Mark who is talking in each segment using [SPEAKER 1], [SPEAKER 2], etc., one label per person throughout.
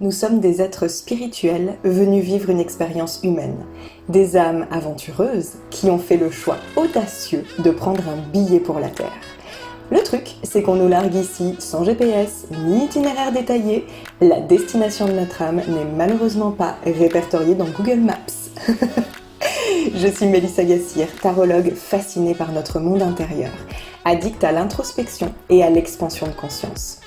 [SPEAKER 1] Nous sommes des êtres spirituels venus vivre une expérience humaine, des âmes aventureuses qui ont fait le choix audacieux de prendre un billet pour la Terre. Le truc, c'est qu'on nous largue ici sans GPS ni itinéraire détaillé. La destination de notre âme n'est malheureusement pas répertoriée dans Google Maps. Je suis Mélissa Gassir, tarologue fascinée par notre monde intérieur, addicte à l'introspection et à l'expansion de conscience.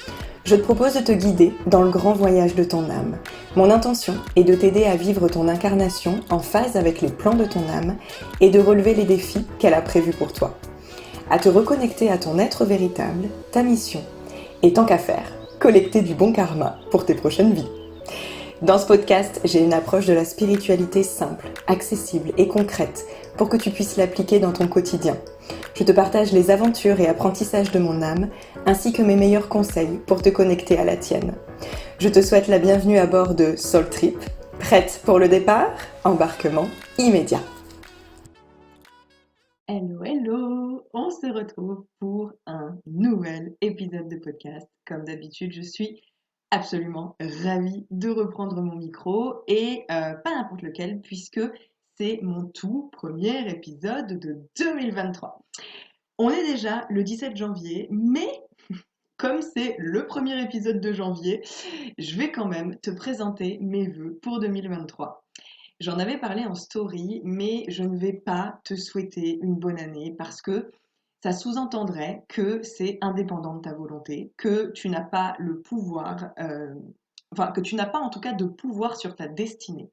[SPEAKER 1] Je te propose de te guider dans le grand voyage de ton âme. Mon intention est de t'aider à vivre ton incarnation en phase avec les plans de ton âme et de relever les défis qu'elle a prévus pour toi. À te reconnecter à ton être véritable, ta mission, et tant qu'à faire, collecter du bon karma pour tes prochaines vies. Dans ce podcast, j'ai une approche de la spiritualité simple, accessible et concrète pour que tu puisses l'appliquer dans ton quotidien. Je te partage les aventures et apprentissages de mon âme, ainsi que mes meilleurs conseils pour te connecter à la tienne. Je te souhaite la bienvenue à bord de Soul Trip. Prête pour le départ? Embarquement immédiat.
[SPEAKER 2] Hello, hello! On se retrouve pour un nouvel épisode de podcast. Comme d'habitude, je suis absolument ravie de reprendre mon micro et pas n'importe lequel puisque c'est mon tout premier épisode de 2023. On est déjà le 17 janvier, mais comme c'est le premier épisode de janvier, je vais quand même te présenter mes vœux pour 2023. J'en avais parlé en story, mais je ne vais pas te souhaiter une bonne année parce que ça sous-entendrait que c'est indépendant de ta volonté, que tu n'as pas le pouvoir, que tu n'as pas en tout cas de pouvoir sur ta destinée.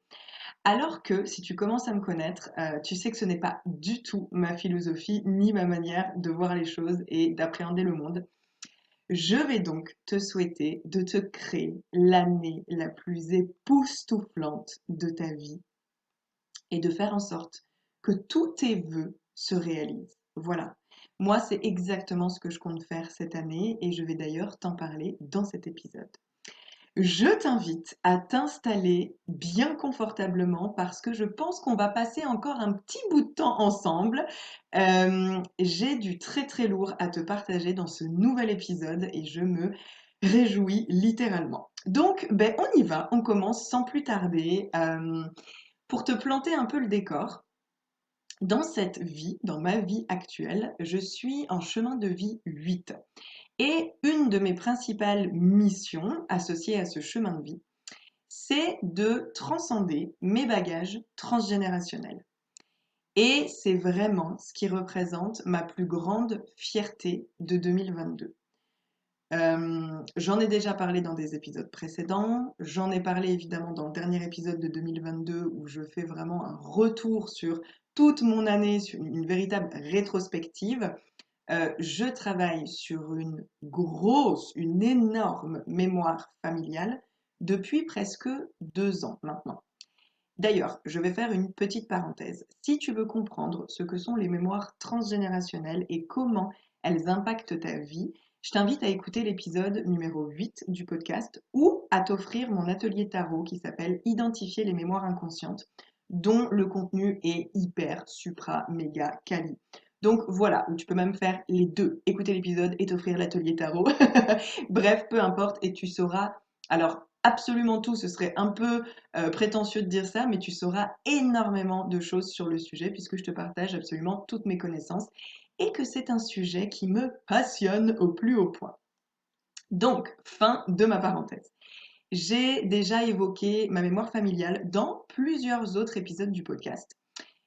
[SPEAKER 2] Alors que si tu commences à me connaître, tu sais que ce n'est pas du tout ma philosophie ni ma manière de voir les choses et d'appréhender le monde. Je vais donc te souhaiter de te créer l'année la plus époustouflante de ta vie et de faire en sorte que tous tes vœux se réalisent. Voilà. Moi, c'est exactement ce que je compte faire cette année et je vais d'ailleurs t'en parler dans cet épisode. Je t'invite à t'installer bien confortablement parce que je pense qu'on va passer encore un petit bout de temps ensemble. J'ai du très très lourd à te partager dans ce nouvel épisode et je me réjouis littéralement. Donc, on y va, on commence sans plus tarder. Pour te planter un peu le décor, dans cette vie, dans ma vie actuelle, je suis en chemin de vie 8. Et une de mes principales missions associées à ce chemin de vie, c'est de transcender mes bagages transgénérationnels. Et c'est vraiment ce qui représente ma plus grande fierté de 2022. J'en ai déjà parlé dans des épisodes précédents. J'en ai parlé évidemment dans le dernier épisode de 2022 où je fais vraiment un retour sur toute mon année, sur une véritable rétrospective. Je travaille sur une énorme mémoire familiale depuis presque 2 ans maintenant. D'ailleurs, je vais faire une petite parenthèse. Si tu veux comprendre ce que sont les mémoires transgénérationnelles et comment elles impactent ta vie, je t'invite à écouter l'épisode numéro 8 du podcast ou à t'offrir mon atelier tarot qui s'appelle Identifier les mémoires inconscientes, dont le contenu est hyper, supra, méga quali. Donc voilà, ou tu peux même faire les deux, écouter l'épisode et t'offrir l'atelier tarot. Bref, peu importe, et tu sauras, alors absolument tout, ce serait un peu prétentieux de dire ça, mais tu sauras énormément de choses sur le sujet puisque je te partage absolument toutes mes connaissances et que c'est un sujet qui me passionne au plus haut point. Donc, fin de ma parenthèse. J'ai déjà évoqué ma mémoire familiale dans plusieurs autres épisodes du podcast,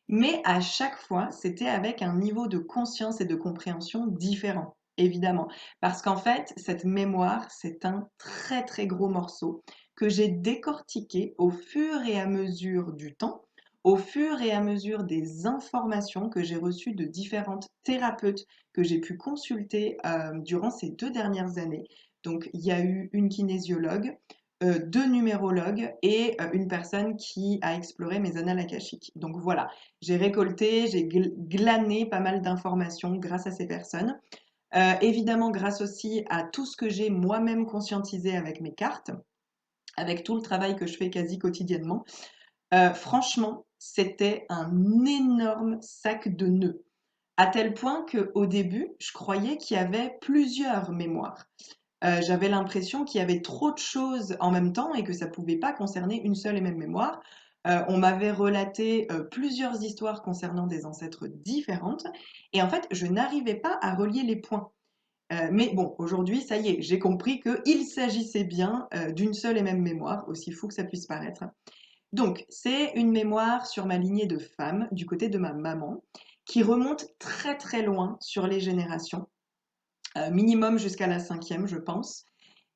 [SPEAKER 2] mais à chaque fois, c'était avec un niveau de conscience et de compréhension différent. Évidemment, parce qu'en fait, cette mémoire, c'est un très très gros morceau que j'ai décortiqué au fur et à mesure du temps, au fur et à mesure des informations que j'ai reçues de différentes thérapeutes que j'ai pu consulter durant ces 2 dernières années. Donc, il y a eu une kinésiologue, 2 numérologues et une personne qui a exploré mes annales akashiques. Donc voilà, j'ai récolté, j'ai glané pas mal d'informations grâce à ces personnes. Évidemment, grâce aussi à tout ce que j'ai moi-même conscientisé avec mes cartes, avec tout le travail que je fais quasi quotidiennement. Franchement, c'était un énorme sac de nœuds. À tel point qu'au début, je croyais qu'il y avait plusieurs mémoires. J'avais l'impression qu'il y avait trop de choses en même temps et que ça pouvait pas concerner une seule et même mémoire. On m'avait relaté plusieurs histoires concernant des ancêtres différentes et en fait, je n'arrivais pas à relier les points. Mais bon, aujourd'hui, ça y est, j'ai compris qu'il s'agissait bien d'une seule et même mémoire, aussi fou que ça puisse paraître. Donc, c'est une mémoire sur ma lignée de femmes, du côté de ma maman, qui remonte très très loin sur les générations, minimum jusqu'à la cinquième, je pense,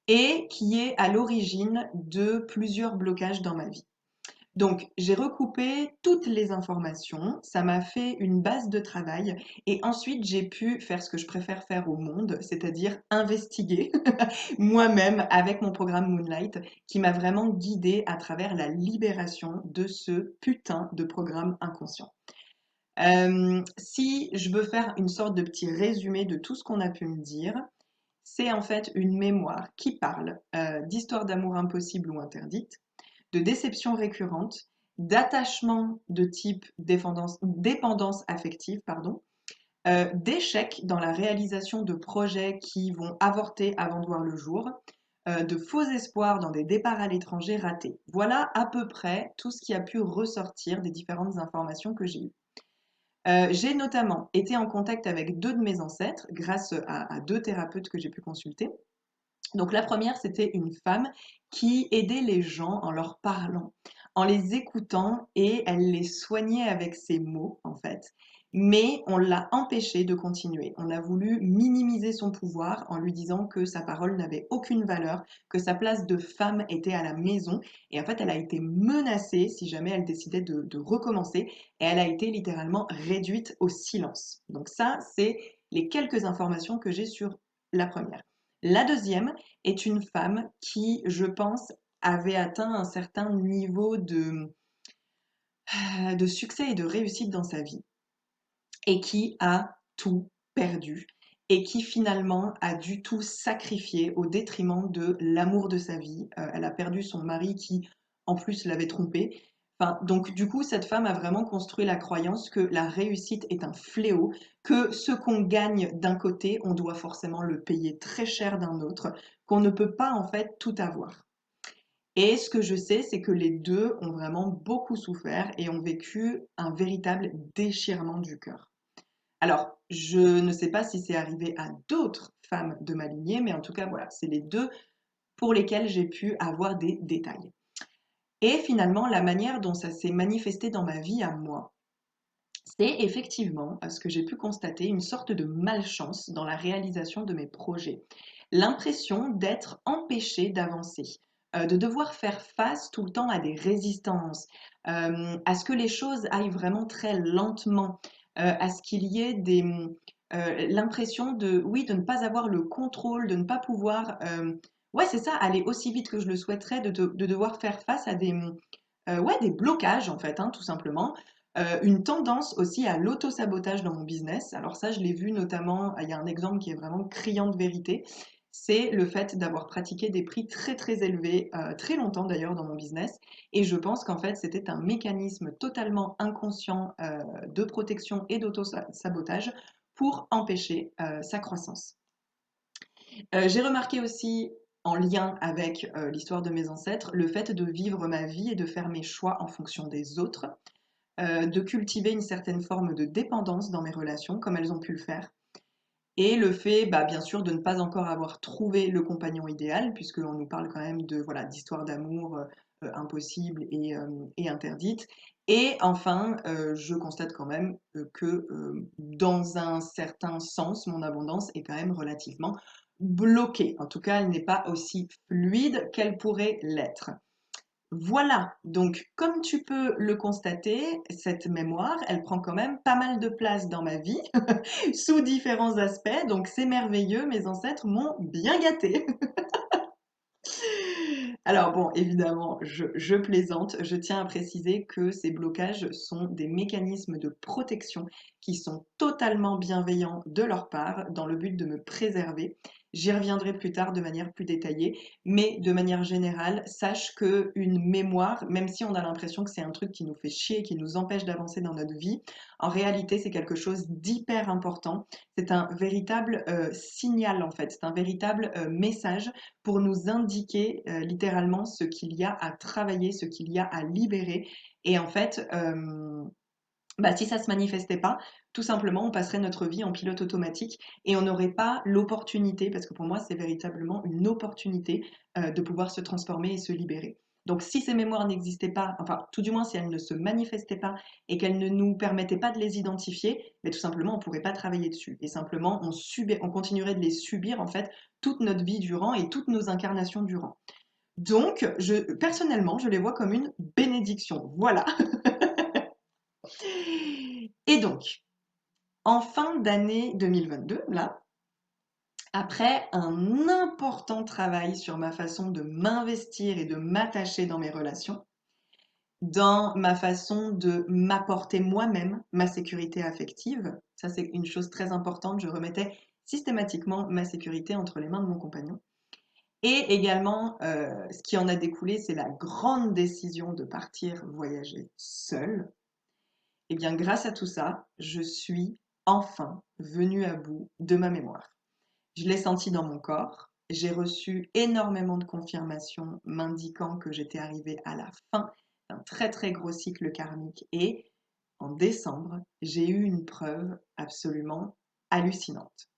[SPEAKER 2] et qui est à l'origine de plusieurs blocages dans ma vie. Donc, j'ai recoupé toutes les informations, ça m'a fait une base de travail et ensuite j'ai pu faire ce que je préfère faire au monde, c'est-à-dire investiguer moi-même avec mon programme Moonlight qui m'a vraiment guidée à travers la libération de ce putain de programme inconscient. Si je veux faire une sorte de petit résumé de tout ce qu'on a pu me dire, c'est en fait une mémoire qui parle d'histoires d'amour impossibles ou interdites, de déceptions récurrentes, d'attachement de type dépendance affective, pardon, d'échecs dans la réalisation de projets qui vont avorter avant de voir le jour, de faux espoirs dans des départs à l'étranger ratés. Voilà à peu près tout ce qui a pu ressortir des différentes informations que j'ai eues. J'ai notamment été en contact avec deux de mes ancêtres grâce à deux thérapeutes que j'ai pu consulter. Donc la première, c'était une femme qui aidait les gens en leur parlant, en les écoutant et elle les soignait avec ses mots en fait. Mais on l'a empêchée de continuer. On a voulu minimiser son pouvoir en lui disant que sa parole n'avait aucune valeur, que sa place de femme était à la maison. Et en fait, elle a été menacée si jamais elle décidait de recommencer. Et elle a été littéralement réduite au silence. Donc ça, c'est les quelques informations que j'ai sur la première. La deuxième est une femme qui, je pense, avait atteint un certain niveau de succès et de réussite dans sa vie et qui a tout perdu et qui finalement a dû tout sacrifier au détriment de l'amour de sa vie. Elle a perdu son mari qui, en plus, l'avait trompée. Enfin, donc du coup, cette femme a vraiment construit la croyance que la réussite est un fléau, que ce qu'on gagne d'un côté, on doit forcément le payer très cher d'un autre, qu'on ne peut pas en fait tout avoir. Et ce que je sais, c'est que les deux ont vraiment beaucoup souffert et ont vécu un véritable déchirement du cœur. Alors, je ne sais pas si c'est arrivé à d'autres femmes de ma lignée, mais en tout cas, voilà, c'est les deux pour lesquelles j'ai pu avoir des détails. Et finalement, la manière dont ça s'est manifesté dans ma vie à moi, c'est effectivement, à ce que j'ai pu constater, une sorte de malchance dans la réalisation de mes projets. L'impression d'être empêchée d'avancer, de devoir faire face tout le temps à des résistances, à ce que les choses aillent vraiment très lentement, à ce qu'il y ait l'impression de, oui, de ne pas avoir le contrôle, de ne pas pouvoir, ouais, c'est ça, aller aussi vite que je le souhaiterais, de devoir faire face à ouais, des blocages en fait, hein, tout simplement. Une tendance aussi à l'auto-sabotage dans mon business. Alors ça, je l'ai vu notamment, il y a un exemple qui est vraiment criant de vérité, c'est le fait d'avoir pratiqué des prix très très élevés, très longtemps d'ailleurs dans mon business. Et je pense qu'en fait, c'était un mécanisme totalement inconscient de protection et d'auto-sabotage pour empêcher sa croissance. J'ai remarqué aussi, en lien avec l'histoire de mes ancêtres, le fait de vivre ma vie et de faire mes choix en fonction des autres, de cultiver une certaine forme de dépendance dans mes relations, comme elles ont pu le faire. Et le fait, bah, bien sûr, de ne pas encore avoir trouvé le compagnon idéal, puisqu'on nous parle quand même de voilà d'histoires d'amour impossibles et interdites. Et enfin, je constate quand même que dans un certain sens, mon abondance est quand même relativement bloquée. En tout cas, elle n'est pas aussi fluide qu'elle pourrait l'être. Voilà, donc comme tu peux le constater, cette mémoire, elle prend quand même pas mal de place dans ma vie, sous différents aspects, donc c'est merveilleux, mes ancêtres m'ont bien gâtée. Alors bon, évidemment, je plaisante, je tiens à préciser que ces blocages sont des mécanismes de protection qui sont totalement bienveillants de leur part dans le but de me préserver. J'y reviendrai plus tard de manière plus détaillée, mais de manière générale, sache qu'une mémoire, même si on a l'impression que c'est un truc qui nous fait chier, qui nous empêche d'avancer dans notre vie, en réalité, c'est quelque chose d'hyper important. C'est un véritable signal, en fait. C'est un véritable message pour nous indiquer littéralement ce qu'il y a à travailler, ce qu'il y a à libérer. Et en fait, si ça se manifestait pas, tout simplement, on passerait notre vie en pilote automatique et on n'aurait pas l'opportunité, parce que pour moi, c'est véritablement une opportunité de pouvoir se transformer et se libérer. Donc, si ces mémoires n'existaient pas, enfin, tout du moins, si elles ne se manifestaient pas et qu'elles ne nous permettaient pas de les identifier, mais tout simplement, on ne pourrait pas travailler dessus. Et simplement, on continuerait de les subir, en fait, toute notre vie durant et toutes nos incarnations durant. Donc, personnellement, je les vois comme une bénédiction. Voilà. Et donc, en fin d'année 2022, là, après un important travail sur ma façon de m'investir et de m'attacher dans mes relations, dans ma façon de m'apporter moi-même ma sécurité affective, ça c'est une chose très importante, je remettais systématiquement ma sécurité entre les mains de mon compagnon. Et également, ce qui en a découlé, c'est la grande décision de partir voyager seule. Et bien, grâce à tout ça, je suis enfin venue à bout de ma mémoire. Je l'ai senti dans mon corps. J'ai reçu énormément de confirmations m'indiquant que j'étais arrivée à la fin d'un très très gros cycle karmique. Et en décembre, j'ai eu une preuve absolument hallucinante.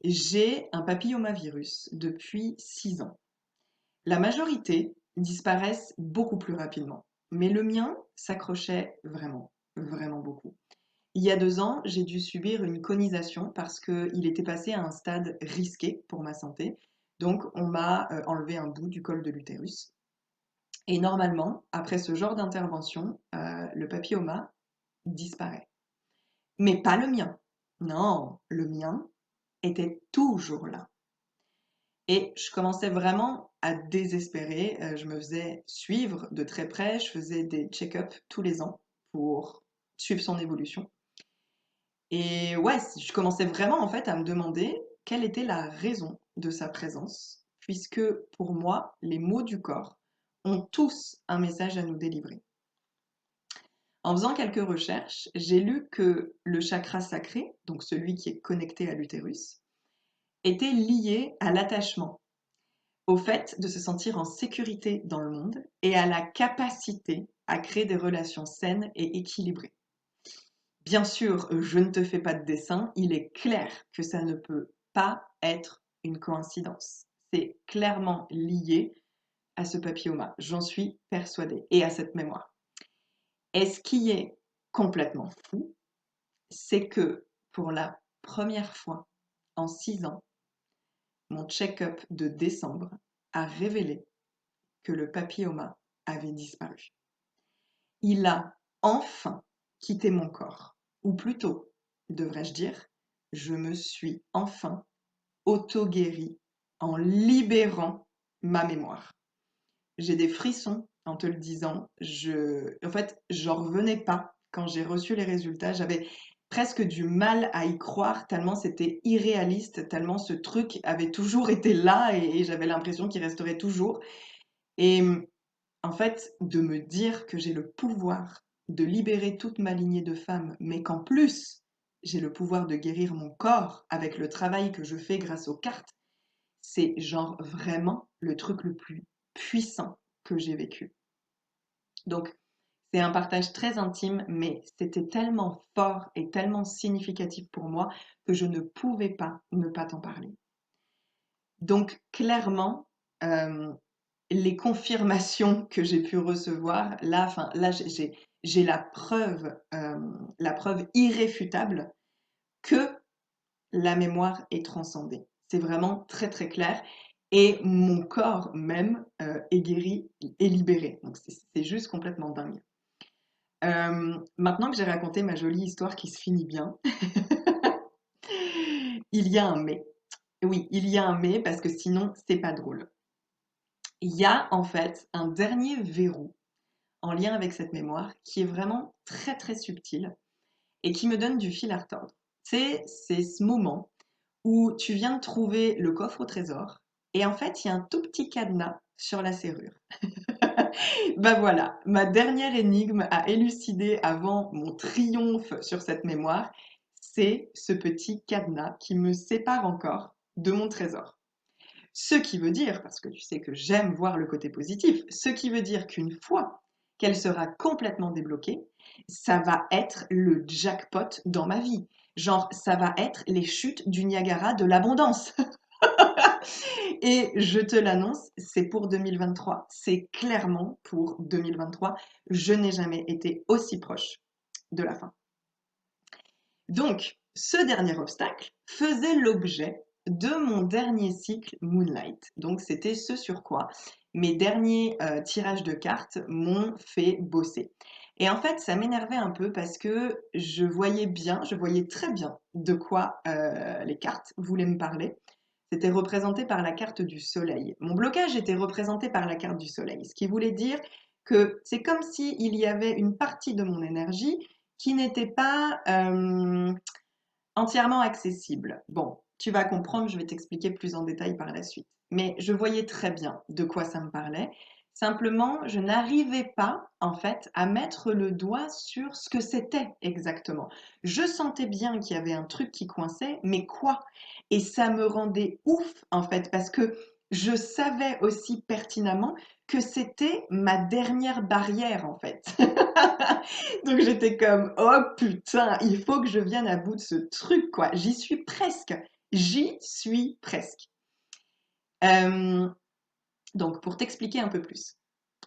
[SPEAKER 2] J'ai un papillomavirus depuis 6 ans. La majorité disparaissent beaucoup plus rapidement, mais le mien s'accrochait vraiment, vraiment beaucoup. Il y a 2 ans, j'ai dû subir une conisation parce qu'il était passé à un stade risqué pour ma santé. Donc, on m'a enlevé un bout du col de l'utérus. Et normalement, après ce genre d'intervention, le papilloma disparaît. Mais pas le mien. Non, le mien était toujours là. Et je commençais vraiment à désespérer. Je me faisais suivre de très près. Je faisais des check-ups tous les ans pour suivre son évolution. Et ouais, je commençais vraiment en fait à me demander quelle était la raison de sa présence, puisque pour moi, les mots du corps ont tous un message à nous délivrer. En faisant quelques recherches, j'ai lu que le chakra sacré, donc celui qui est connecté à l'utérus, était lié à l'attachement, au fait de se sentir en sécurité dans le monde et à la capacité à créer des relations saines et équilibrées. Bien sûr, je ne te fais pas de dessin, il est clair que ça ne peut pas être une coïncidence. C'est clairement lié à ce papilloma, j'en suis persuadée, et à cette mémoire. Et ce qui est complètement fou, c'est que pour la première fois en 6 ans, mon check-up de décembre a révélé que le papilloma avait disparu. Il a enfin quitté mon corps, ou plutôt, devrais-je dire, je me suis enfin auto-guérie en libérant ma mémoire. J'ai des frissons en te le disant. En fait, j'en revenais pas quand j'ai reçu les résultats. J'avais presque du mal à y croire tellement c'était irréaliste, tellement ce truc avait toujours été là et j'avais l'impression qu'il resterait toujours. Et en fait, de me dire que j'ai le pouvoir de libérer toute ma lignée de femmes, mais qu'en plus, j'ai le pouvoir de guérir mon corps avec le travail que je fais grâce aux cartes, c'est genre vraiment le truc le plus puissant que j'ai vécu. Donc, c'est un partage très intime, mais c'était tellement fort et tellement significatif pour moi que je ne pouvais pas ne pas t'en parler. Donc, clairement, les confirmations que j'ai pu recevoir, là, j'ai la preuve irréfutable que la mémoire est transcendée. C'est vraiment très très clair. Et mon corps même est guéri et libéré. Donc c'est juste complètement dingue. Maintenant que j'ai raconté ma jolie histoire qui se finit bien, il y a un mais. Oui, il y a un mais parce que sinon c'est pas drôle. Il y a en fait un dernier verrou en lien avec cette mémoire qui est vraiment très très subtil et qui me donne du fil à retordre. C'est ce moment où tu viens de trouver le coffre au trésor et en fait, il y a un tout petit cadenas sur la serrure. Bah voilà, ma dernière énigme à élucider avant mon triomphe sur cette mémoire, c'est ce petit cadenas qui me sépare encore de mon trésor. Ce qui veut dire, parce que tu sais que j'aime voir le côté positif, ce qui veut dire qu'une fois qu'elle sera complètement débloquée, ça va être le jackpot dans ma vie. Genre, ça va être les chutes du Niagara de l'abondance. Et je te l'annonce, c'est pour 2023. C'est clairement pour 2023. Je n'ai jamais été aussi proche de la fin. Donc, ce dernier obstacle faisait l'objet de mon dernier cycle Moonlight. Donc, c'était ce sur quoi mes derniers tirages de cartes m'ont fait bosser. Et en fait, ça m'énervait un peu parce que je voyais très bien de quoi les cartes voulaient me parler. C'était représenté par la carte du soleil. Mon blocage était représenté par la carte du soleil, ce qui voulait dire que c'est comme s'il y avait une partie de mon énergie qui n'était pas entièrement accessible. Bon, tu vas comprendre, je vais t'expliquer plus en détail par la suite. Mais je voyais très bien de quoi ça me parlait. Simplement, je n'arrivais pas, en fait, à mettre le doigt sur ce que c'était exactement. Je sentais bien qu'il y avait un truc qui coinçait, mais quoi? Et ça me rendait ouf, en fait, parce que je savais aussi pertinemment que c'était ma dernière barrière, en fait. Donc j'étais comme, oh putain, il faut que je vienne à bout de ce truc, quoi. J'y suis presque. J'y suis presque. Euh, donc pour t'expliquer un peu plus,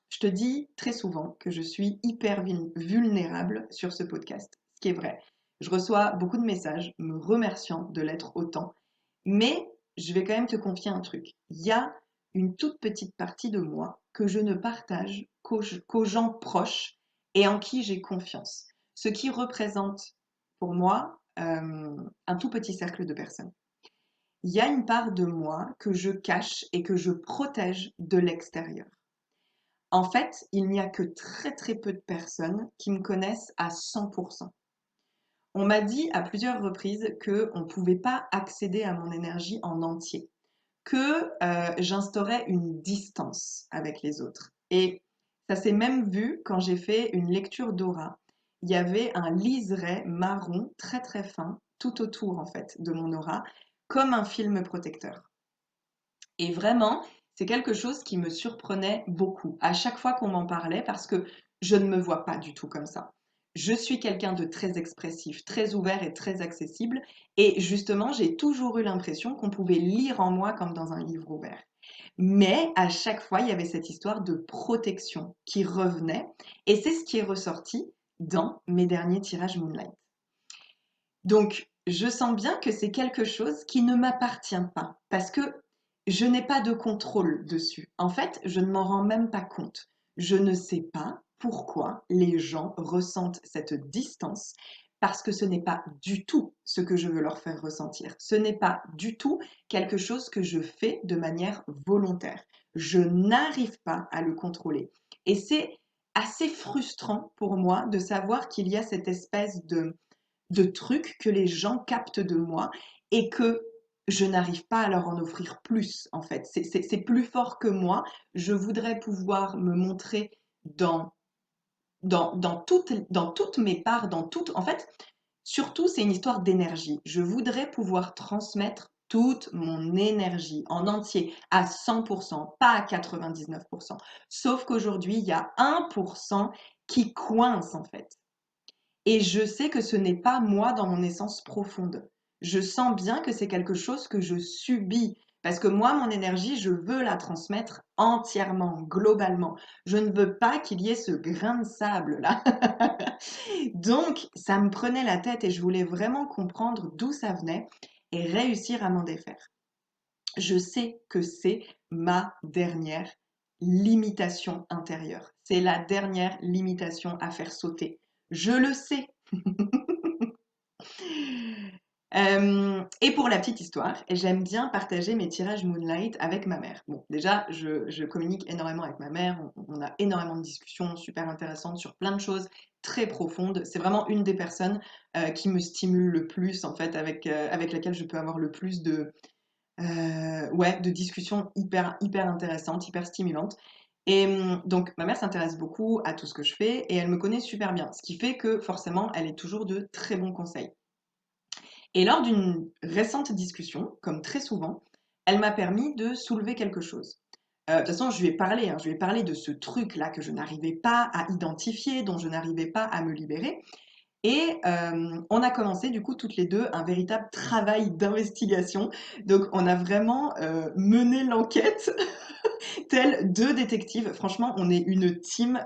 [SPEAKER 2] je te dis très souvent que je suis hyper vulnérable sur ce podcast, ce qui est vrai. Je reçois beaucoup de messages me remerciant de l'être autant, mais je vais quand même te confier un truc. Il y a une toute petite partie de moi que je ne partage qu'aux gens proches et en qui j'ai confiance, ce qui représente pour moi un tout petit cercle de personnes. Il y a une part de moi que je cache et que je protège de l'extérieur. En fait, il n'y a que très très peu de personnes qui me connaissent à 100%. On m'a dit à plusieurs reprises qu'on ne pouvait pas accéder à mon énergie en entier, que j'instaurais une distance avec les autres. Et ça s'est même vu quand j'ai fait une lecture d'aura. Il y avait un liseré marron très très fin tout autour en fait de mon aura, comme un film protecteur. Et vraiment, c'est quelque chose qui me surprenait beaucoup à chaque fois qu'on m'en parlait parce que je ne me vois pas du tout comme ça. Je suis quelqu'un de très expressif, très ouvert et très accessible. Et justement, j'ai toujours eu l'impression qu'on pouvait lire en moi comme dans un livre ouvert. Mais à chaque fois, il y avait cette histoire de protection qui revenait. Et c'est ce qui est ressorti dans mes derniers tirages Moonlight. Donc, je sens bien que c'est quelque chose qui ne m'appartient pas parce que je n'ai pas de contrôle dessus. En fait, je ne m'en rends même pas compte. Je ne sais pas pourquoi les gens ressentent cette distance parce que ce n'est pas du tout ce que je veux leur faire ressentir. Ce n'est pas du tout quelque chose que je fais de manière volontaire. Je n'arrive pas à le contrôler. Et c'est assez frustrant pour moi de savoir qu'il y a cette espèce de trucs que les gens captent de moi et que je n'arrive pas à leur en offrir plus, en fait. C'est plus fort que moi. Je voudrais pouvoir me montrer dans, dans toutes mes parts, dans toutes... En fait, surtout, c'est une histoire d'énergie. Je voudrais pouvoir transmettre toute mon énergie en entier à 100%, pas à 99%. Sauf qu'aujourd'hui, il y a 1% qui coince, en fait. Et je sais que ce n'est pas moi dans mon essence profonde. Je sens bien que c'est quelque chose que je subis. Parce que moi, mon énergie, je veux la transmettre entièrement, globalement. Je ne veux pas qu'il y ait ce grain de sable là. Donc, ça me prenait la tête et je voulais vraiment comprendre d'où ça venait et réussir à m'en défaire. Je sais que c'est ma dernière limitation intérieure. C'est la dernière limitation à faire sauter. Je le sais. Et pour la petite histoire, j'aime bien partager mes tirages Moonlight avec ma mère. Bon, déjà, je communique énormément avec ma mère, on a énormément de discussions super intéressantes sur plein de choses très profondes. C'est vraiment une des personnes qui me stimule le plus, en fait, avec laquelle je peux avoir le plus de discussions hyper intéressantes, hyper stimulantes. Et donc, ma mère s'intéresse beaucoup à tout ce que je fais et elle me connaît super bien, ce qui fait que forcément, elle est toujours de très bons conseils. Et lors d'une récente discussion, comme très souvent, elle m'a permis de soulever quelque chose. De toute façon, je lui ai parlé, hein, je lui ai parlé de ce truc-là que je n'arrivais pas à identifier, dont je n'arrivais pas à me libérer. Et on a commencé du coup toutes les deux un véritable travail d'investigation. Donc on a vraiment mené l'enquête tels deux détectives. Franchement, on est une team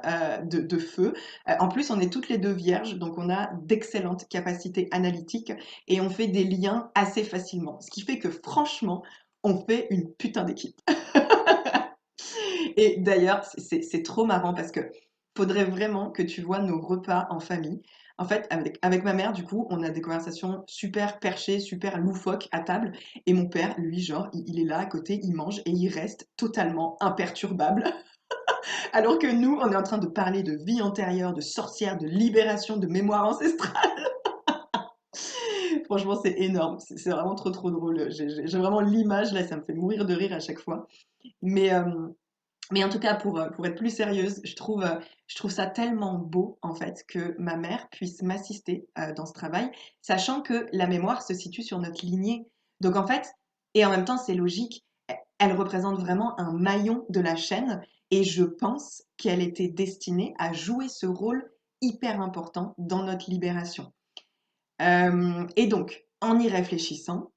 [SPEAKER 2] de feu. En plus, on est toutes les deux vierges, donc on a d'excellentes capacités analytiques et on fait des liens assez facilement. Ce qui fait que franchement, on fait une putain d'équipe. Et d'ailleurs, c'est trop marrant parce que faudrait vraiment que tu vois nos repas en famille. En fait, avec ma mère, du coup, on a des conversations super perchées, super loufoques à table. Et mon père, lui, genre, il est là à côté, il mange et il reste totalement imperturbable. Alors que nous, on est en train de parler de vie antérieure, de sorcière, de libération, de mémoire ancestrale. Franchement, c'est énorme. C'est vraiment trop drôle. J'ai vraiment l'image, là, ça me fait mourir de rire à chaque fois. Mais, euh, mais en tout cas, pour être plus sérieuse, je trouve ça tellement beau, en fait, que ma mère puisse m'assister dans ce travail, sachant que la mémoire se situe sur notre lignée. Donc, en fait, et en même temps, c'est logique, elle représente vraiment un maillon de la chaîne, et je pense qu'elle était destinée à jouer ce rôle hyper important dans notre libération. Et donc, en y réfléchissant,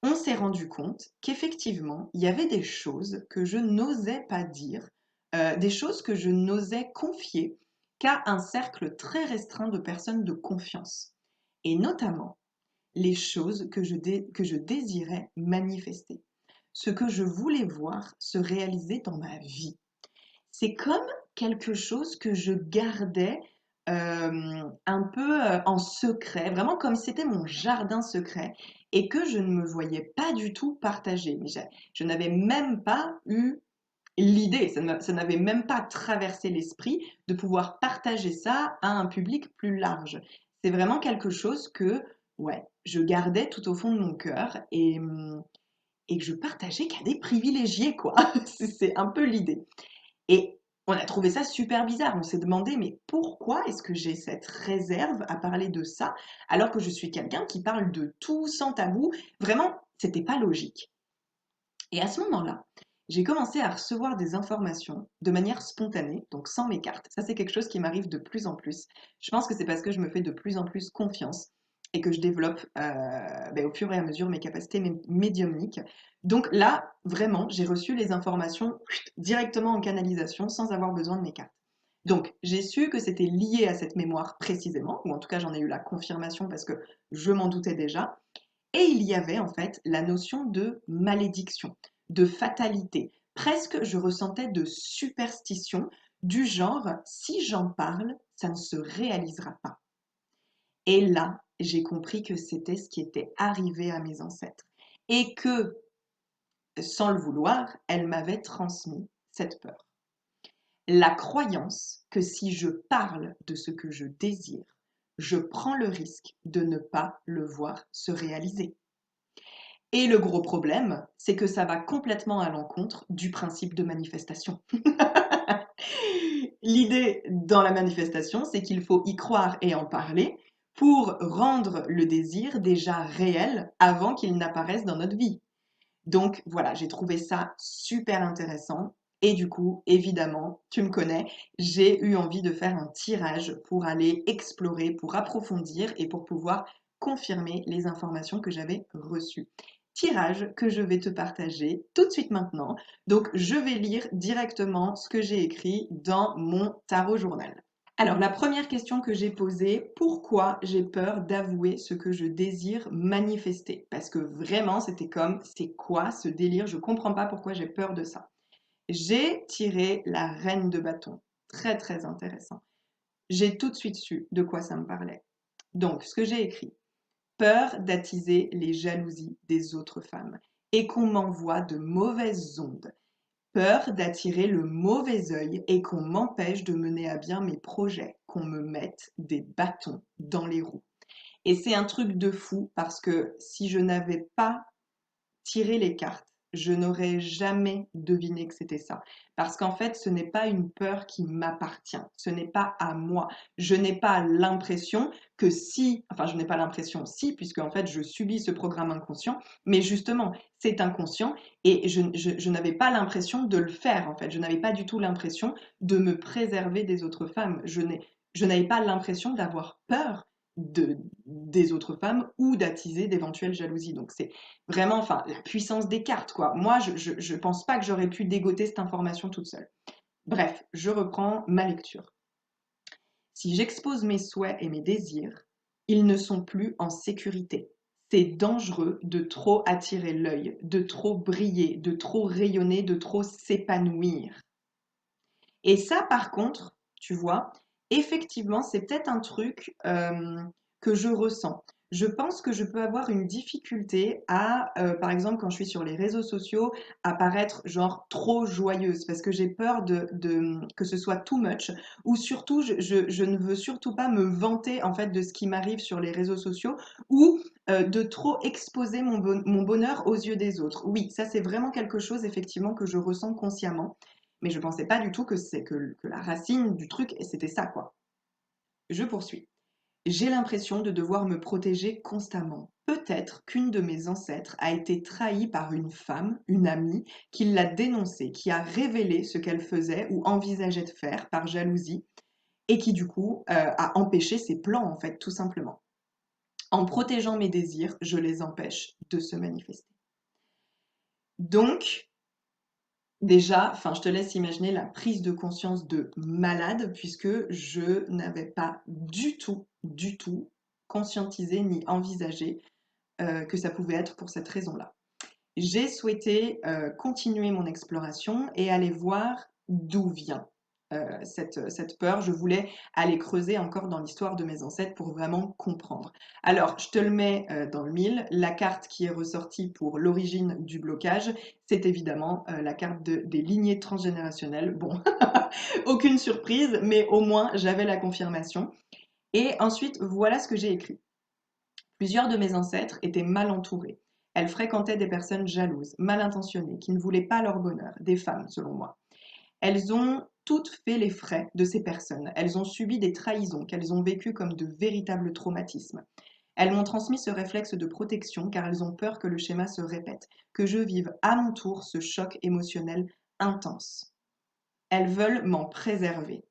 [SPEAKER 2] on s'est rendu compte qu'effectivement, il y avait des choses que je n'osais pas dire, des choses que je n'osais confier qu'à un cercle très restreint de personnes de confiance. Et notamment, les choses que je désirais manifester, ce que je voulais voir se réaliser dans ma vie. C'est comme quelque chose que je gardais un peu en secret, vraiment comme si c'était mon jardin secret et que je ne me voyais pas du tout partager. Mais je n'avais même pas eu l'idée, ça n'avait même pas traversé l'esprit de pouvoir partager ça à un public plus large. C'est vraiment quelque chose que, ouais, je gardais tout au fond de mon cœur et que je partageais qu'à des privilégiés, quoi. C'est un peu l'idée. Et on a trouvé ça super bizarre. On s'est demandé, mais pourquoi est-ce que j'ai cette réserve à parler de ça alors que je suis quelqu'un qui parle de tout sans tabou? Vraiment, c'était pas logique. Et à ce moment-là, j'ai commencé à recevoir des informations de manière spontanée, donc sans mes cartes. Ça, c'est quelque chose qui m'arrive de plus en plus. Je pense que c'est parce que je me fais de plus en plus confiance et que je développe au fur et à mesure mes capacités médiumniques. Donc là, vraiment, j'ai reçu les informations directement en canalisation sans avoir besoin de mes cartes. Donc, j'ai su que c'était lié à cette mémoire précisément, ou en tout cas j'en ai eu la confirmation parce que je m'en doutais déjà. Et il y avait en fait la notion de malédiction, de fatalité. Presque je ressentais de superstition du genre si j'en parle, ça ne se réalisera pas. Et là, j'ai compris que c'était ce qui était arrivé à mes ancêtres et que, sans le vouloir, elles m'avaient transmis cette peur. La croyance que si je parle de ce que je désire, je prends le risque de ne pas le voir se réaliser. Et le gros problème, c'est que ça va complètement à l'encontre du principe de manifestation. L'idée dans la manifestation, c'est qu'il faut y croire et en parler pour rendre le désir déjà réel avant qu'il n'apparaisse dans notre vie. Donc voilà, j'ai trouvé ça super intéressant. Et du coup, évidemment, tu me connais, j'ai eu envie de faire un tirage pour aller explorer, pour approfondir et pour pouvoir confirmer les informations que j'avais reçues. Tirage que je vais te partager tout de suite maintenant. Donc, je vais lire directement ce que j'ai écrit dans mon tarot journal. Alors, la première question que j'ai posée, pourquoi j'ai peur d'avouer ce que je désire manifester? Parce que vraiment, c'était comme, c'est quoi ce délire? Je comprends pas pourquoi j'ai peur de ça. J'ai tiré la reine de bâton. Très intéressant. J'ai tout de suite su de quoi ça me parlait. Donc, ce que j'ai écrit. peur d'attiser les jalousies des autres femmes et qu'on m'envoie de mauvaises ondes, peur d'attirer le mauvais œil et qu'on m'empêche de mener à bien mes projets, qu'on me mette des bâtons dans les roues. Et c'est un truc de fou parce que si je n'avais pas tiré les cartes, je n'aurais jamais deviné que c'était ça. Parce qu'en fait, ce n'est pas une peur qui m'appartient. Ce n'est pas à moi. Je n'ai pas l'impression que si, enfin, je n'ai pas l'impression si, puisque en fait, je subis ce programme inconscient, mais justement, c'est inconscient et je n'avais pas l'impression de le faire, en fait. Je n'avais pas du tout l'impression de me préserver des autres femmes. Je n'avais pas l'impression d'avoir peur des autres femmes ou d'attiser d'éventuelles jalousies. Donc, c'est vraiment, enfin, la puissance des cartes, quoi. Moi, je pense pas que j'aurais pu dégoter cette information toute seule. Bref, je reprends ma lecture. Si j'expose mes souhaits et mes désirs, ils ne sont plus en sécurité. C'est dangereux de trop attirer l'œil, de trop briller, de trop rayonner, de trop s'épanouir. Et ça, par contre, tu vois, effectivement, c'est peut-être un truc que je ressens. Je pense que je peux avoir une difficulté à, par exemple, quand je suis sur les réseaux sociaux, à paraître genre trop joyeuse parce que j'ai peur que ce soit too much ou surtout, je ne veux surtout pas me vanter en fait de ce qui m'arrive sur les réseaux sociaux ou de trop exposer mon bonheur aux yeux des autres. Oui, ça c'est vraiment quelque chose effectivement que je ressens consciemment. Mais je pensais pas du tout que la racine du truc, c'était ça, quoi. Je poursuis. J'ai l'impression de devoir me protéger constamment. Peut-être qu'une de mes ancêtres a été trahie par une femme, une amie, qui l'a dénoncée, qui a révélé ce qu'elle faisait ou envisageait de faire par jalousie, et qui du coup a empêché ses plans, en fait, tout simplement. En protégeant mes désirs, je les empêche de se manifester. Donc, déjà, enfin, je te laisse imaginer la prise de conscience de malade, puisque je n'avais pas du tout conscientisé ni envisagé que ça pouvait être pour cette raison-là. J'ai souhaité continuer mon exploration et aller voir d'où vient cette peur. Je voulais aller creuser encore dans l'histoire de mes ancêtres pour vraiment comprendre. Alors, je te le mets dans le mille. La carte qui est ressortie pour l'origine du blocage, c'est évidemment la carte des lignées transgénérationnelles. Bon, aucune surprise, mais au moins j'avais la confirmation. Et ensuite, voilà ce que j'ai écrit. Plusieurs de mes ancêtres étaient mal entourés. Elles fréquentaient des personnes jalouses, mal intentionnées, qui ne voulaient pas leur bonheur, des femmes selon moi. Elles ont toutes fait les frais de ces personnes. Elles ont subi des trahisons qu'elles ont vécues comme de véritables traumatismes. Elles m'ont transmis ce réflexe de protection car elles ont peur que le schéma se répète, que je vive à mon tour ce choc émotionnel intense. Elles veulent m'en préserver.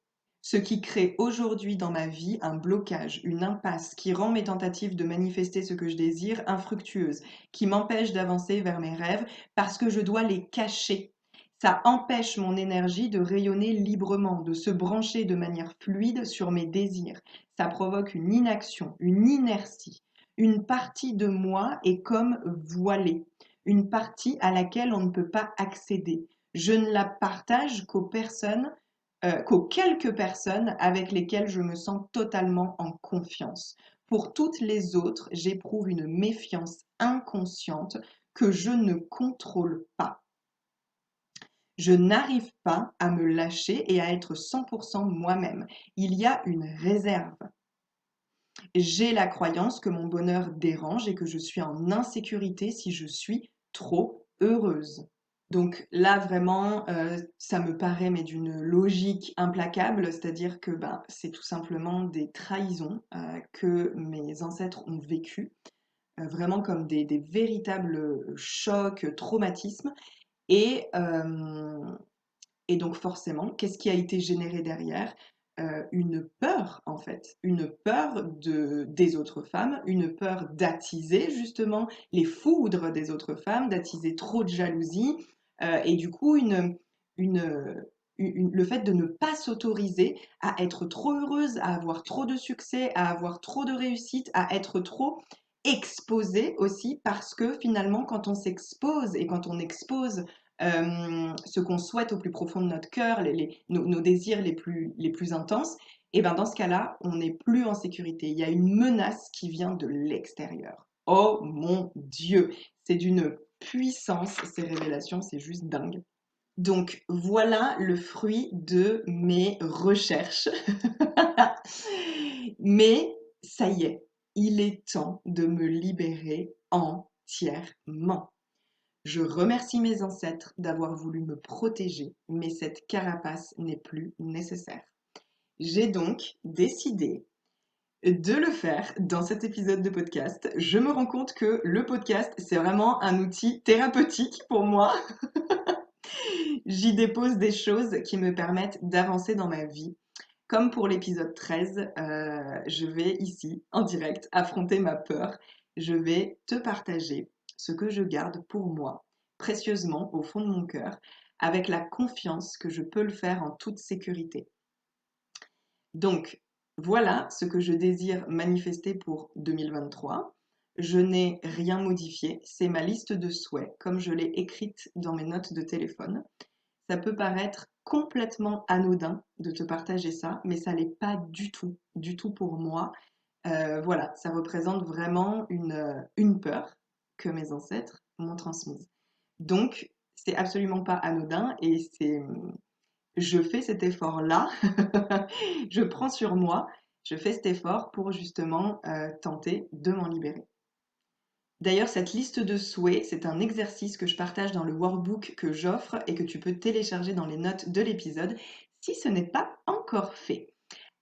[SPEAKER 2] Ce qui crée aujourd'hui dans ma vie un blocage, une impasse qui rend mes tentatives de manifester ce que je désire infructueuses, qui m'empêche d'avancer vers mes rêves parce que je dois les cacher. Ça empêche mon énergie de rayonner librement, de se brancher de manière fluide sur mes désirs. Ça provoque une inaction, une inertie. Une partie de moi est comme voilée, une partie à laquelle on ne peut pas accéder. Je ne la partage qu'aux quelques personnes avec lesquelles je me sens totalement en confiance. Pour toutes les autres, j'éprouve une méfiance inconsciente que je ne contrôle pas. Je n'arrive pas à me lâcher et à être 100% moi-même. Il y a une réserve. J'ai la croyance que mon bonheur dérange et que je suis en insécurité si je suis trop heureuse. Donc là, vraiment, ça me paraît mais d'une logique implacable, c'est-à-dire que ben, c'est tout simplement des trahisons que mes ancêtres ont vécues, vraiment comme des véritables chocs, traumatismes. Et, euh, et donc forcément, qu'est-ce qui a été généré derrière? Une peur, en fait, une peur des autres femmes, une peur d'attiser justement les foudres des autres femmes, d'attiser trop de jalousie, et du coup une, le fait de ne pas s'autoriser à être trop heureuse, à avoir trop de succès, à avoir trop de réussite, à être trop exposée aussi, parce que finalement, quand on s'expose et quand on expose ce qu'on souhaite au plus profond de notre cœur, nos désirs les plus intenses, Et ben dans ce cas-là, on n'est plus en sécurité. Il y a une menace qui vient de l'extérieur. Oh mon Dieu, c'est d'une puissance ces révélations, c'est juste dingue. Donc voilà le fruit de mes recherches. Mais ça y est, il est temps de me libérer entièrement. Je remercie mes ancêtres d'avoir voulu me protéger, mais cette carapace n'est plus nécessaire. J'ai donc décidé de le faire dans cet épisode de podcast. Je me rends compte que le podcast, c'est vraiment un outil thérapeutique pour moi. J'y dépose des choses qui me permettent d'avancer dans ma vie. Comme pour l'épisode 13, je vais ici, en direct, affronter ma peur. Je vais te partager ce que je garde pour moi, précieusement au fond de mon cœur, avec la confiance que je peux le faire en toute sécurité. Donc, voilà ce que je désire manifester pour 2023. Je n'ai rien modifié, c'est ma liste de souhaits, comme je l'ai écrite dans mes notes de téléphone. Ça peut paraître complètement anodin de te partager ça, mais ça l'est pas du tout pour moi. Voilà, ça représente vraiment une peur que mes ancêtres m'ont transmise. Donc, c'est absolument pas anodin et je fais cet effort-là, je prends sur moi, je fais cet effort pour justement tenter de m'en libérer. D'ailleurs, cette liste de souhaits, c'est un exercice que je partage dans le workbook que j'offre et que tu peux télécharger dans les notes de l'épisode si ce n'est pas encore fait.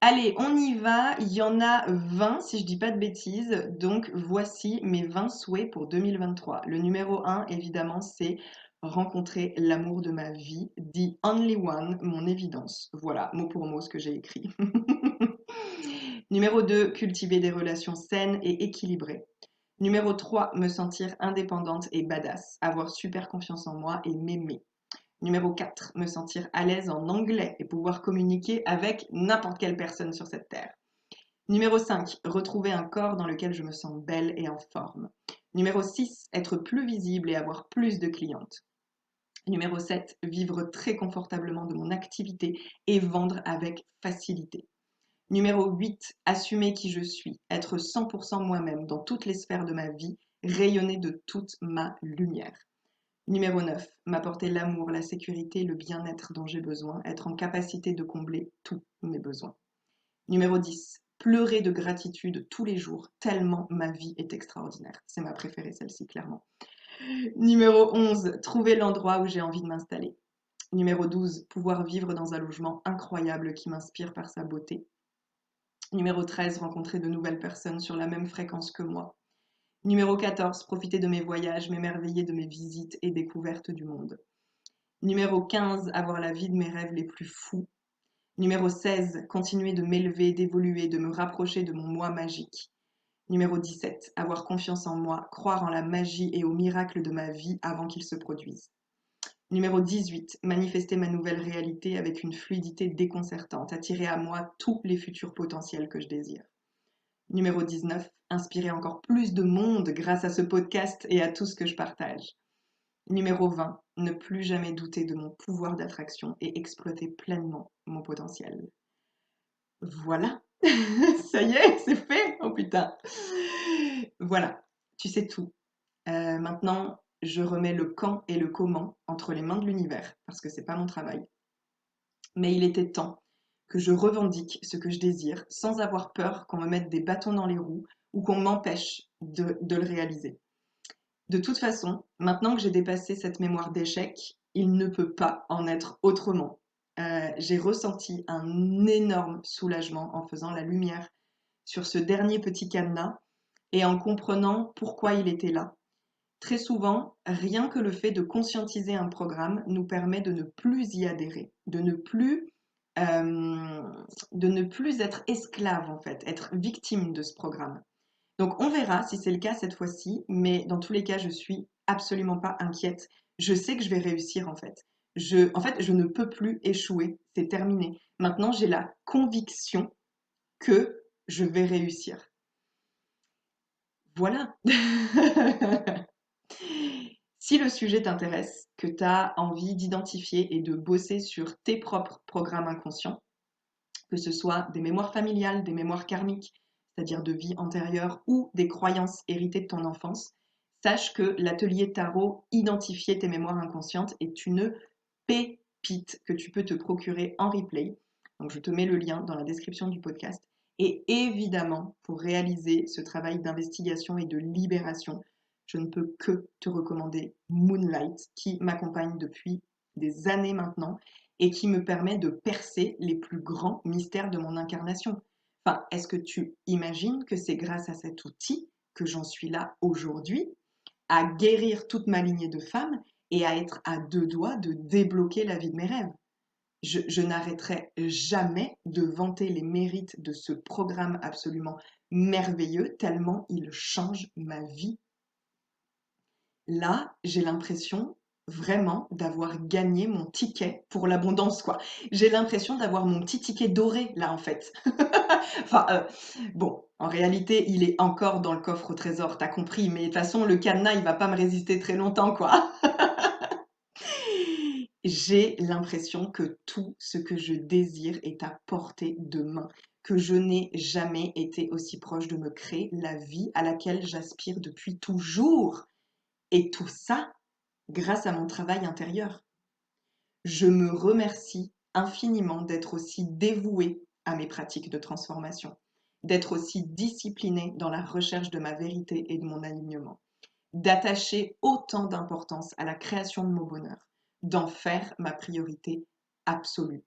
[SPEAKER 2] Allez, on y va. Il y en a 20 si je dis pas de bêtises. Donc voici mes 20 souhaits pour 2023. Le numéro 1, évidemment, c'est rencontrer l'amour de ma vie. The only one, mon évidence. Voilà, mot pour mot ce que j'ai écrit. Numéro 2, cultiver des relations saines et équilibrées. Numéro 3, me sentir indépendante et badass, avoir super confiance en moi et m'aimer. Numéro 4, me sentir à l'aise en anglais et pouvoir communiquer avec n'importe quelle personne sur cette terre. Numéro 5, retrouver un corps dans lequel je me sens belle et en forme. Numéro 6, être plus visible et avoir plus de clientes. Numéro 7, vivre très confortablement de mon activité et vendre avec facilité. Numéro 8, assumer qui je suis, être 100% moi-même dans toutes les sphères de ma vie, rayonner de toute ma lumière. Numéro 9, m'apporter l'amour, la sécurité, le bien-être dont j'ai besoin, être en capacité de combler tous mes besoins. Numéro 10, pleurer de gratitude tous les jours, tellement ma vie est extraordinaire. C'est ma préférée celle-ci, clairement. Numéro 11, trouver l'endroit où j'ai envie de m'installer. Numéro 12, pouvoir vivre dans un logement incroyable qui m'inspire par sa beauté. Numéro 13, rencontrer de nouvelles personnes sur la même fréquence que moi. Numéro 14, profiter de mes voyages, m'émerveiller de mes visites et découvertes du monde. Numéro 15, avoir la vie de mes rêves les plus fous. Numéro 16, continuer de m'élever, d'évoluer, de me rapprocher de mon moi magique. Numéro 17, avoir confiance en moi, croire en la magie et aux miracles de ma vie avant qu'ils se produisent. Numéro 18, manifester ma nouvelle réalité avec une fluidité déconcertante, attirer à moi tous les futurs potentiels que je désire. Numéro 19, inspirer encore plus de monde grâce à ce podcast et à tout ce que je partage. Numéro 20, ne plus jamais douter de mon pouvoir d'attraction et exploiter pleinement mon potentiel. Voilà, ça y est, c'est fait. Oh putain. Voilà, tu sais tout. Maintenant, je remets le quand et le comment entre les mains de l'univers parce que c'est pas mon travail. Mais il était temps que je revendique ce que je désire sans avoir peur qu'on me mette des bâtons dans les roues ou qu'on m'empêche de le réaliser. De toute façon, maintenant que j'ai dépassé cette mémoire d'échec, il ne peut pas en être autrement. J'ai ressenti un énorme soulagement en faisant la lumière sur ce dernier petit cadenas et en comprenant pourquoi il était là. Très souvent, rien que le fait de conscientiser un programme nous permet de ne plus y adhérer, de ne plus être esclave en fait, être victime de ce programme. Donc on verra si c'est le cas cette fois-ci, mais dans tous les cas, je suis absolument pas inquiète. Je sais que je vais réussir en fait. Je ne peux plus échouer, c'est terminé. Maintenant, j'ai la conviction que je vais réussir. Voilà. Si le sujet t'intéresse, que tu as envie d'identifier et de bosser sur tes propres programmes inconscients, que ce soit des mémoires familiales, des mémoires karmiques, c'est-à-dire de vie antérieure, ou des croyances héritées de ton enfance, sache que l'atelier tarot identifier tes mémoires inconscientes est une pépite que tu peux te procurer en replay. Donc je te mets le lien dans la description du podcast. Et évidemment, pour réaliser ce travail d'investigation et de libération, je ne peux que te recommander Moonlight, qui m'accompagne depuis des années maintenant et qui me permet de percer les plus grands mystères de mon incarnation. Enfin, est-ce que tu imagines que c'est grâce à cet outil que j'en suis là aujourd'hui, à guérir toute ma lignée de femmes et à être à deux doigts de débloquer la vie de mes rêves? Je n'arrêterai jamais de vanter les mérites de ce programme absolument merveilleux, tellement il change ma vie. Là, j'ai l'impression vraiment d'avoir gagné mon ticket pour l'abondance, quoi. J'ai l'impression d'avoir mon petit ticket doré, là, en fait. Enfin, bon, en réalité, il est encore dans le coffre au trésor, t'as compris, mais de toute façon, le cadenas, il va pas me résister très longtemps, quoi. J'ai l'impression que tout ce que je désire est à portée de main, que je n'ai jamais été aussi proche de me créer la vie à laquelle j'aspire depuis toujours. Et tout ça grâce à mon travail intérieur. Je me remercie infiniment d'être aussi dévouée à mes pratiques de transformation, d'être aussi disciplinée dans la recherche de ma vérité et de mon alignement, d'attacher autant d'importance à la création de mon bonheur, d'en faire ma priorité absolue.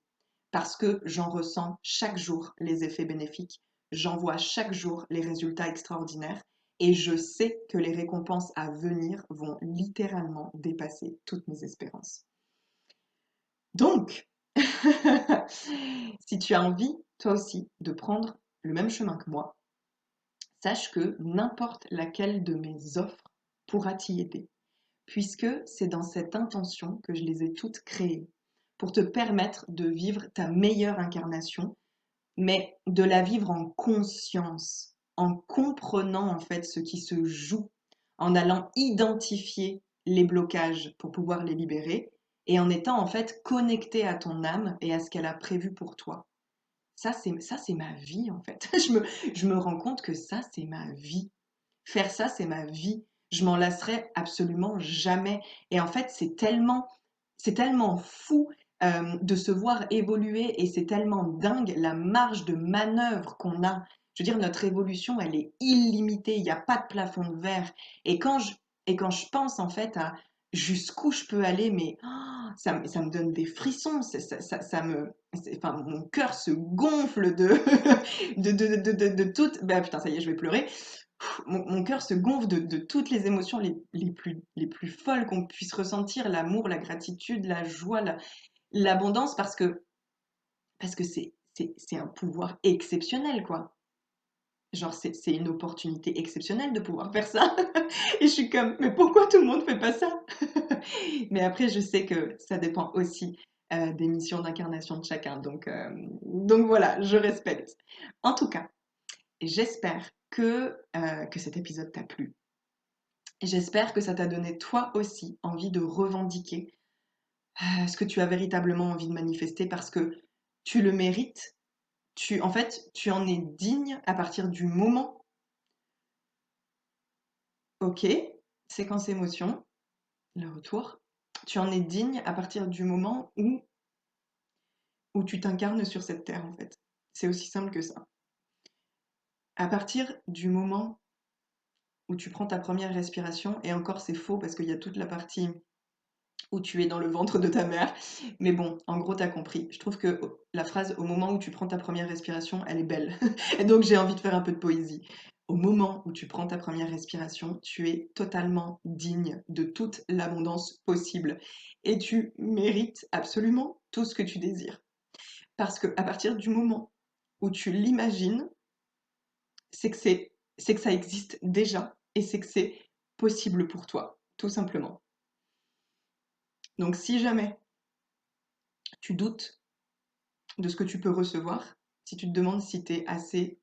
[SPEAKER 2] Parce que j'en ressens chaque jour les effets bénéfiques, j'en vois chaque jour les résultats extraordinaires et je sais que les récompenses à venir vont littéralement dépasser toutes mes espérances. Donc, si tu as envie, toi aussi, de prendre le même chemin que moi, sache que n'importe laquelle de mes offres pourra t'y aider, puisque c'est dans cette intention que je les ai toutes créées, pour te permettre de vivre ta meilleure incarnation, mais de la vivre en conscience, en comprenant en fait ce qui se joue, en allant identifier les blocages pour pouvoir les libérer et en étant en fait connecté à ton âme et à ce qu'elle a prévu pour toi. Ça c'est ma vie en fait. Je me rends compte que ça c'est ma vie. Faire ça c'est ma vie. Je m'en lasserai absolument jamais. Et en fait c'est tellement fou de se voir évoluer et c'est tellement dingue la marge de manœuvre qu'on a. Je veux dire, notre évolution, elle est illimitée, il n'y a pas de plafond de verre. Et quand je pense en fait à jusqu'où je peux aller, mais ça me donne des frissons, enfin, mon cœur se gonfle de toutes. Bah putain, ça y est, je vais pleurer. Mon cœur se gonfle de toutes les émotions les plus folles qu'on puisse ressentir, l'amour, la gratitude, la joie, l'abondance, parce que c'est un pouvoir exceptionnel, quoi. Genre, c'est une opportunité exceptionnelle de pouvoir faire ça. Et je suis comme, mais pourquoi tout le monde fait pas ça? Mais après, je sais que ça dépend aussi des missions d'incarnation de chacun. Donc voilà, je respecte. En tout cas, j'espère que cet épisode t'a plu. J'espère que ça t'a donné toi aussi envie de revendiquer ce que tu as véritablement envie de manifester parce que tu le mérites. En fait, tu en es digne à partir du moment, ok, séquence émotion, le retour, tu en es digne à partir du moment où tu t'incarnes sur cette terre, en fait. C'est aussi simple que ça. À partir du moment où tu prends ta première respiration, et encore c'est faux parce qu'il y a toute la partie où tu es dans le ventre de ta mère. Mais bon, en gros, t'as compris. Je trouve que la phrase au moment où tu prends ta première respiration, elle est belle. Et donc, j'ai envie de faire un peu de poésie. Au moment où tu prends ta première respiration, tu es totalement digne de toute l'abondance possible. Et tu mérites absolument tout ce que tu désires. Parce que à partir du moment où tu l'imagines, c'est que ça existe déjà et c'est que c'est possible pour toi, tout simplement. Donc si jamais tu doutes de ce que tu peux recevoir, si tu te demandes si tu es assez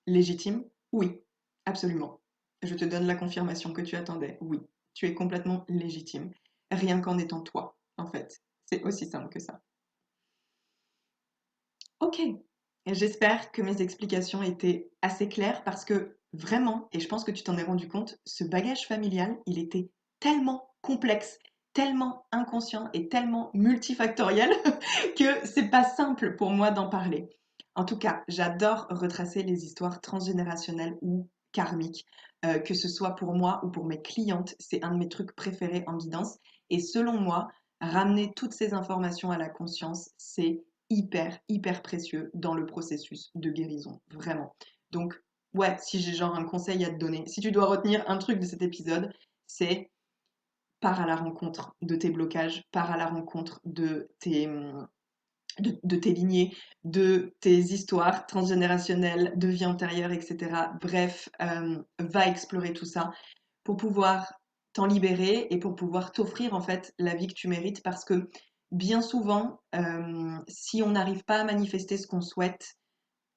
[SPEAKER 2] légitime, oui, absolument. Je te donne la confirmation que tu attendais. Oui, tu es complètement légitime. Rien qu'en étant toi, en fait. C'est aussi simple que ça. Ok, et j'espère que mes explications étaient assez claires parce que vraiment, et je pense que tu t'en es rendu compte, ce bagage familial, il était tellement complexe, tellement inconscient et tellement multifactoriel que c'est pas simple pour moi d'en parler. En tout cas, j'adore retracer les histoires transgénérationnelles ou karmiques, que ce soit pour moi ou pour mes clientes, c'est un de mes trucs préférés en guidance. Et selon moi, ramener toutes ces informations à la conscience, c'est hyper précieux dans le processus de guérison, vraiment. Donc, ouais, si j'ai genre un conseil à te donner, si tu dois retenir un truc de cet épisode, c'est pars à la rencontre de tes blocages, pars à la rencontre de tes lignées, de tes histoires transgénérationnelles, de vie antérieure, etc. Bref, va explorer tout ça pour pouvoir t'en libérer et pour pouvoir t'offrir en fait la vie que tu mérites parce que bien souvent, si on n'arrive pas à manifester ce qu'on souhaite,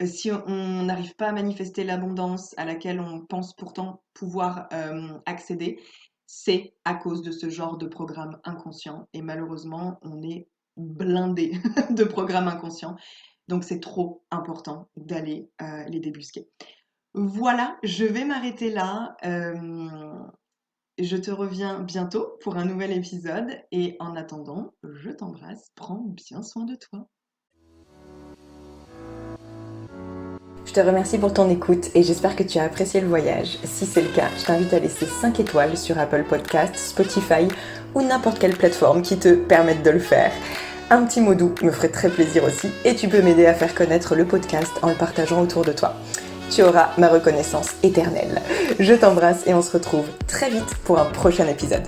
[SPEAKER 2] si on n'arrive pas à manifester l'abondance à laquelle on pense pourtant pouvoir accéder, c'est à cause de ce genre de programme inconscient. Et malheureusement, on est blindé de programmes inconscients. Donc c'est trop important d'aller les débusquer. Voilà, je vais m'arrêter là. Je te reviens bientôt pour un nouvel épisode. Et en attendant, je t'embrasse. Prends bien soin de toi.
[SPEAKER 1] Je te remercie pour ton écoute et j'espère que tu as apprécié le voyage. Si c'est le cas, je t'invite à laisser 5 étoiles sur Apple Podcasts, Spotify ou n'importe quelle plateforme qui te permette de le faire. Un petit mot doux me ferait très plaisir aussi et tu peux m'aider à faire connaître le podcast en le partageant autour de toi. Tu auras ma reconnaissance éternelle. Je t'embrasse et on se retrouve très vite pour un prochain épisode.